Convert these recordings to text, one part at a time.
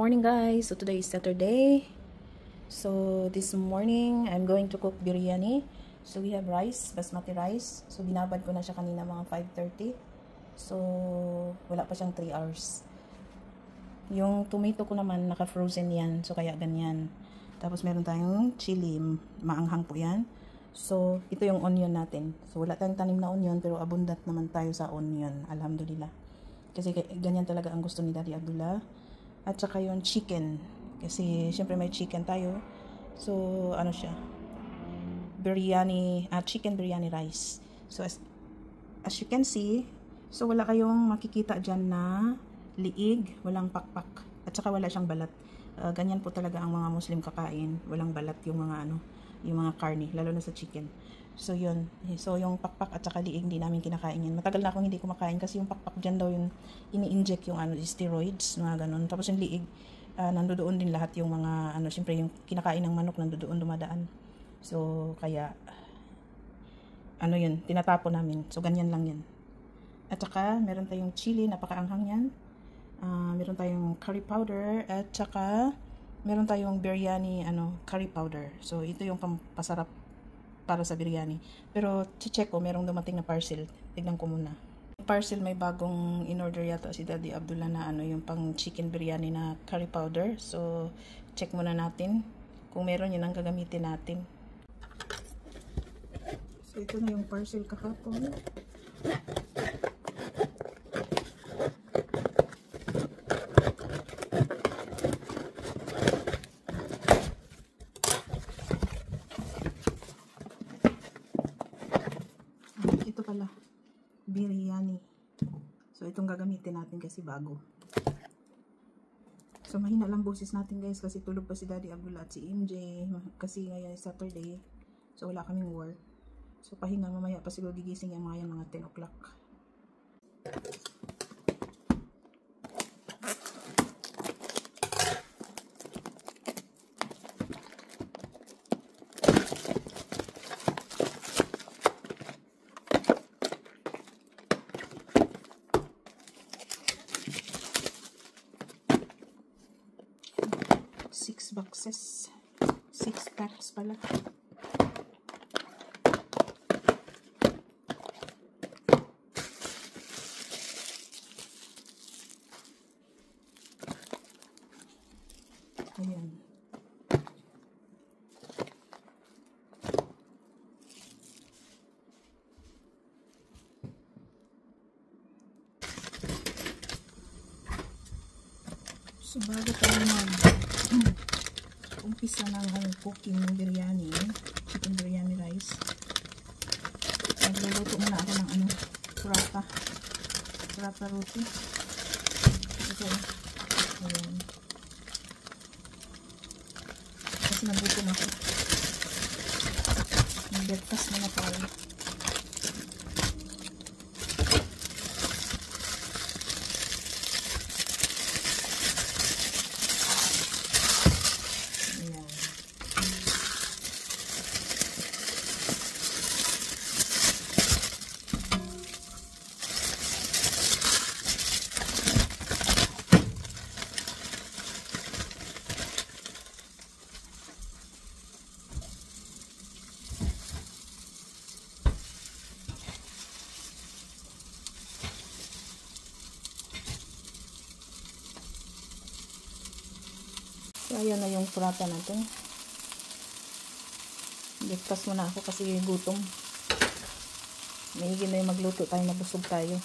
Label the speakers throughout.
Speaker 1: morning guys. So today is Saturday. So this morning I'm going to cook biryani. So we have rice, basmati rice. So binabad ko na siya kanina mga 5:30. So wala pa siyang 3 hours. Yung tomato ko naman naka-frozen yan. So kaya ganyan. Tapos meron tayong chili, maanghang po yan. So ito yung onion natin. So wala tayong tanim na onion pero abundant naman tayo sa onion. Alhamdulillah. Kasi ganyan talaga ang gusto ni Daddy Abdullah. At saka yung chicken. Kasi syempre may chicken tayo. So ano siya? Biryani, chicken biryani rice. So as you can see, so wala kayong makikita dyan na liig, walang pakpak. At saka wala siyang balat. Ganyan po talaga ang mga Muslim kakain. Walang balat yung mga yung mga karne, lalo na sa chicken. So yun. So yung pakpak at saka liig hindi namin kinakain yan. Matagal na akong hindi kumakain kasi yung pakpak dyan daw yung ini-inject yung steroids, mga ganun. Tapos yung liig, nandoon din lahat yung mga syempre yung kinakain ng manok nandoon dumadaan. So kaya yun, tinatapo namin. So ganyan lang yan. At saka meron tayong chili, napakaanghang yan. Meron tayong curry powder at saka meron tayong biryani curry powder. So ito yung pampasarap para sa biryani. Pero check ko, merong dumating na parcel. Tignan ko muna. Parcel may bagong in-order yata si Daddy Abdullah na yung pang chicken biryani na curry powder. So check muna natin kung meron, yun ang gagamitin natin. So ito na yung parcel kahapon. Ito pala, biryani. So itong gagamitin natin kasi bago. So mahina lang boses natin guys kasi tulog pa si Daddy Abdullah at si MJ kasi ngayon Saturday. So wala kaming work. So pahinga, mamaya pa siguro gigising yung mga 10 o'clock. Six boxes. 6 packs pala. Ayan. So bago tayo umpisa ng cooking ng biryani, chicken biryani rice, nagluluto muna ako ng paratha roti. Ito, ayan. Kasi nagutom ako. Nag-breakfast na tayo. So, ayan na yung paratha natin. Breakfast muna ako kasi gutom. Maigin na yung magluto tayo, mabusog tayo.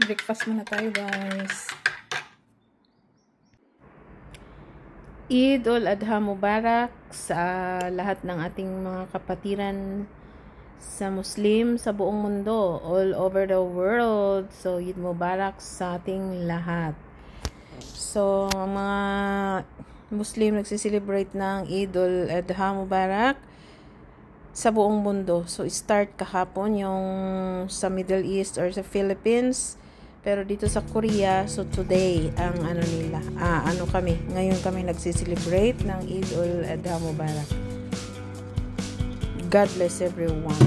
Speaker 1: Breakfast muna tayo guys. Eid ul Adha Mubarak sa lahat ng ating mga kapatiran sa Muslim sa buong mundo, all over the world. So, Eid Mubarak sa ating lahat. So, mga Muslim nagsiselebrate ng Eidul Adha Mubarak sa buong mundo. So, start kahapon yung sa Middle East or sa Philippines. Pero dito sa Korea, so today, ang ano nila, ngayon kami nagsiselebrate ng Eidul Adha Mubarak. God bless everyone.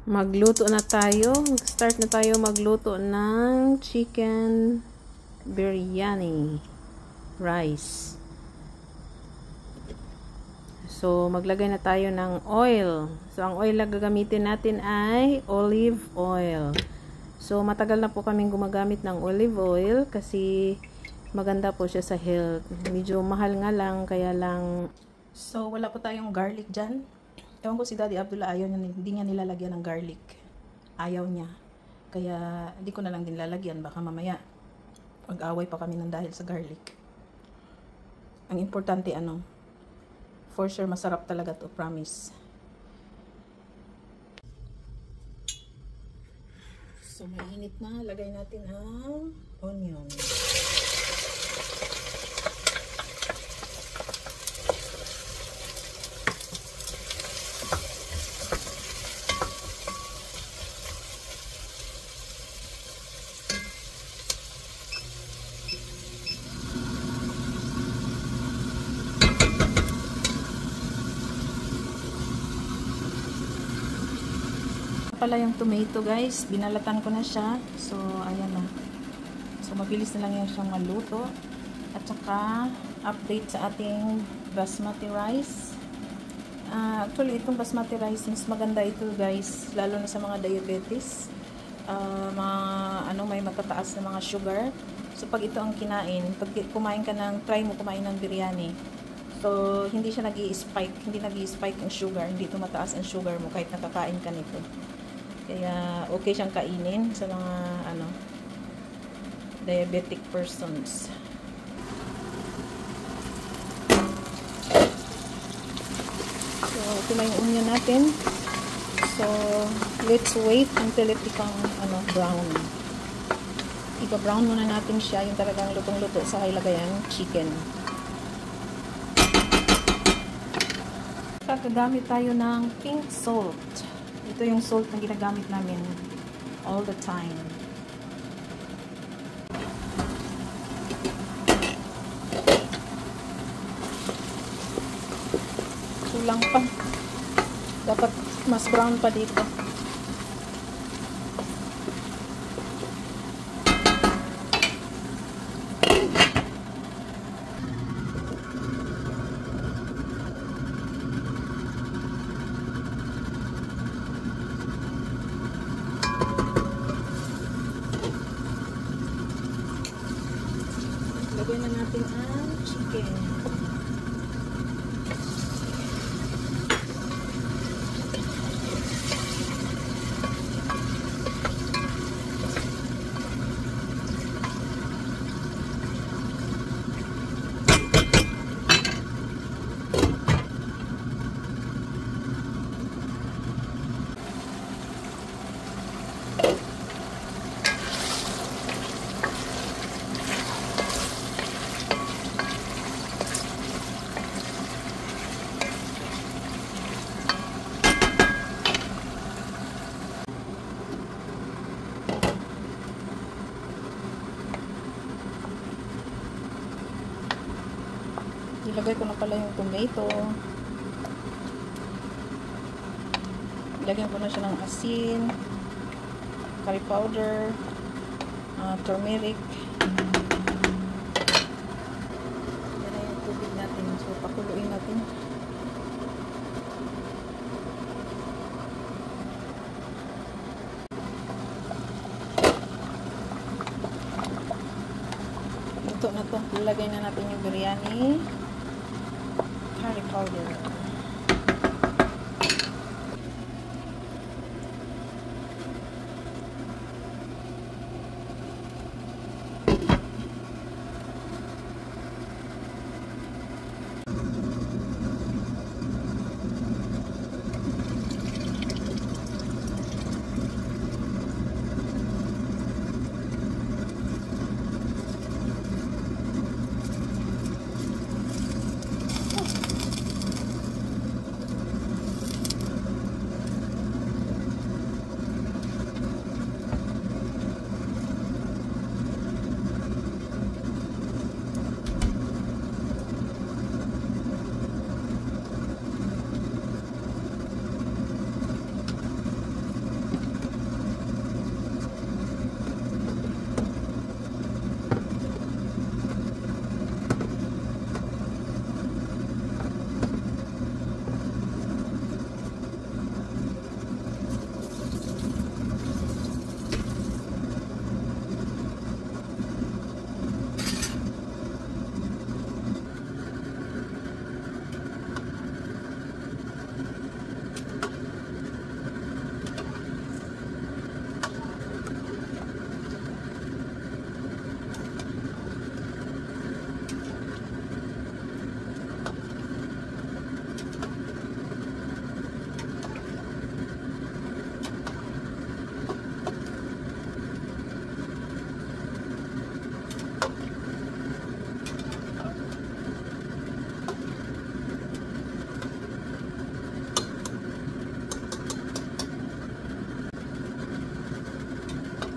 Speaker 1: Magluto na tayo. Start na tayo magluto ng chicken biryani rice. So, maglagay na tayo ng oil. So, ang oil na gagamitin natin ay olive oil. So, matagal na po kaming gumagamit ng olive oil kasi maganda po siya sa health. Medyo mahal nga lang, kaya lang. So, wala po tayong garlic dyan. Ewan ko si Daddy Abdullah, hindi niya nilalagyan ng garlic. Ayaw niya. Kaya, hindi ko na lang din lalagyan. Baka mamaya, mag-away pa kami ng dahil sa garlic. Ang importante, for sure, masarap talaga to, promise. So, mainit na. Lagay natin ang onion. Pala yung tomato, guys, binalatan ko na siya. So ayan na. So mabilis na lang yan siyang maluto. At saka update sa ating basmati rice. Actually itong basmati rice, mas maganda ito, guys, lalo na sa mga diabetes, may matataas na mga sugar. So pag ito ang kinain, pag kumain ka try mo kumain ng biryani, so hindi siya nag-i-spike ang sugar, hindi tumataas ang sugar mo kahit nakakain ka nito. Kaya okay siyang kainin sa mga diabetic persons. So ito na yung onion natin. So let's wait until it become brown. Ipa-brown muna natin siya, yung talagang lutong-luto sa ilagay ang chicken. Gagamit tayo ng pink salt. Ito yung salt na ginagamit namin all the time. Kulang pa. Dapat mas brown pa dito. Lagyan na natin ang chicken. Ilagay ko na pala yung tomato. Ilagyan ko na siya ng asin, curry powder, turmeric. Yan na yung tubig natin. So, pakuluin natin. ito, ilagay na natin yung biryani curry powder.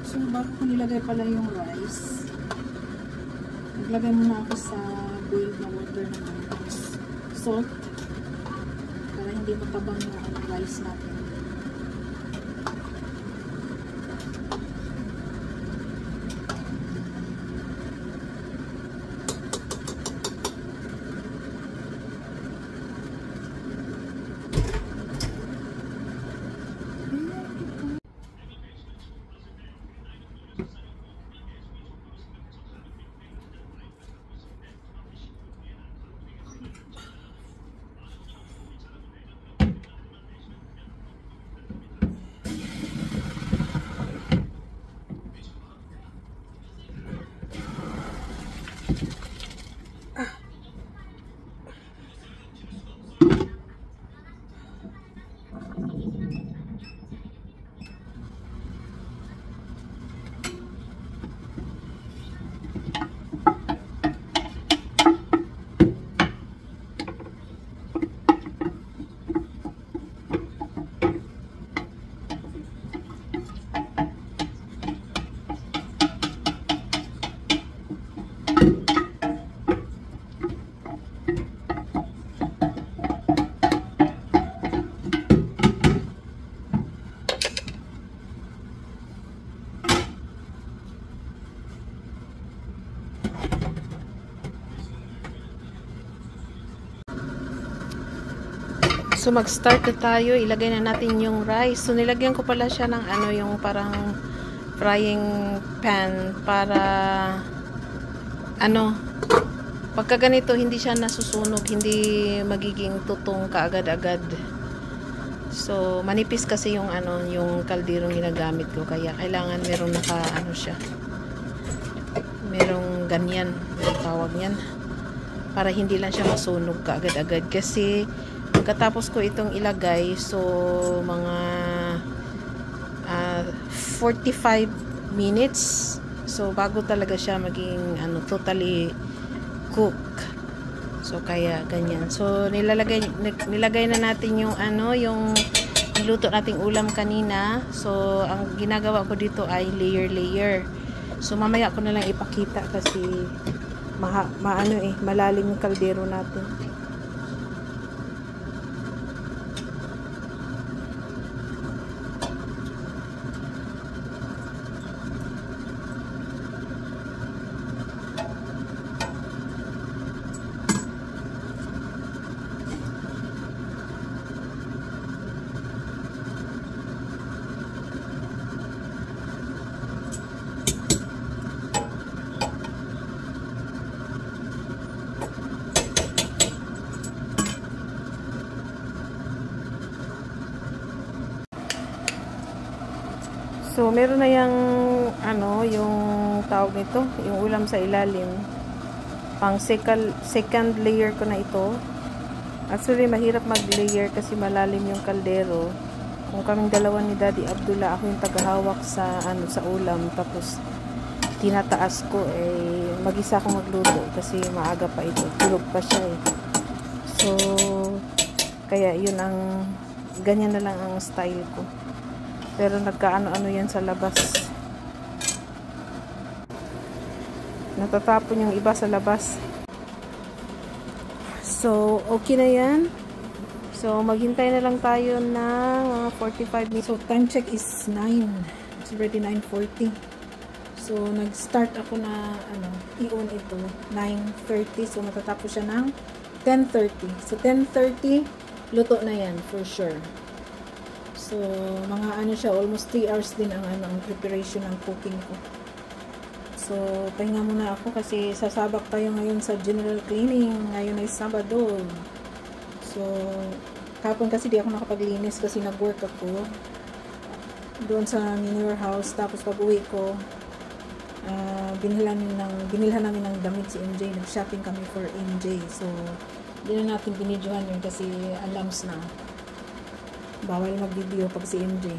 Speaker 1: So, bago ko nilagay pala yung rice, naglagay muna ako sa boiled na water ng salt para hindi matabang yung rice natin. So mag-start na tayo, ilagay na natin yung rice. So nilagyan ko pala siya ng ano, yung parang frying pan para ano, pagka ganito hindi siya nasusunog, hindi magiging tutong kaagad-agad. So manipis kasi yung ano, yung kalderong ginagamit ko, kaya kailangan merong naka ano siya. Merong ganyan, yung tawag niyan. Para hindi lang siya masunog kaagad-agad kasi pagkatapos ko itong ilagay, so mga 45 minutes. So bago talaga siya maging ano, totally cook. So kaya ganyan. So nilagay na natin yung ano, yung niluto nating ulam kanina. So ang ginagawa ko dito ay layer. So mamaya ko na lang ipakita kasi malalim yung kaldero natin. So, meron na yung, yung tawag nito, yung ulam sa ilalim. Pang second layer ko na ito. Actually, mahirap mag-layer kasi malalim yung kaldero. Kung kaming dalawa ni Daddy Abdullah, ako yung tagahawak sa, sa ulam. Tapos, tinataas ko, mag-isa akong magluto kasi maaga pa ito. Tulog pa siya So, kaya yun ganyan na lang ang style ko. Pero nagkaano-ano yan sa labas. Natatapon yung iba sa labas. So, okay na yan. So, maghintay na lang tayo ng mga 45 minutes. So, time check is 9. It's already 9:40. So, nag-start ako na, i-on ito. 9:30. So, matatapos siya ng 10:30. So, 10:30, luto na yan, for sure. So, mga siya, almost 3 hours din ang preparation ng cooking ko. So, pahinga muna ako kasi sasabak tayo ngayon sa general cleaning. Ngayon ay Sabado. So, kapon kasi di ako nakapaglinis kasi nag-work ako doon sa Minor House. Tapos pag uwi ko, binilhan namin ng damit si MJ. Nag-shopping kami for MJ. So, hindi na natin binidyohan yun kasi alams na. Bawal mag-video pag si MJ.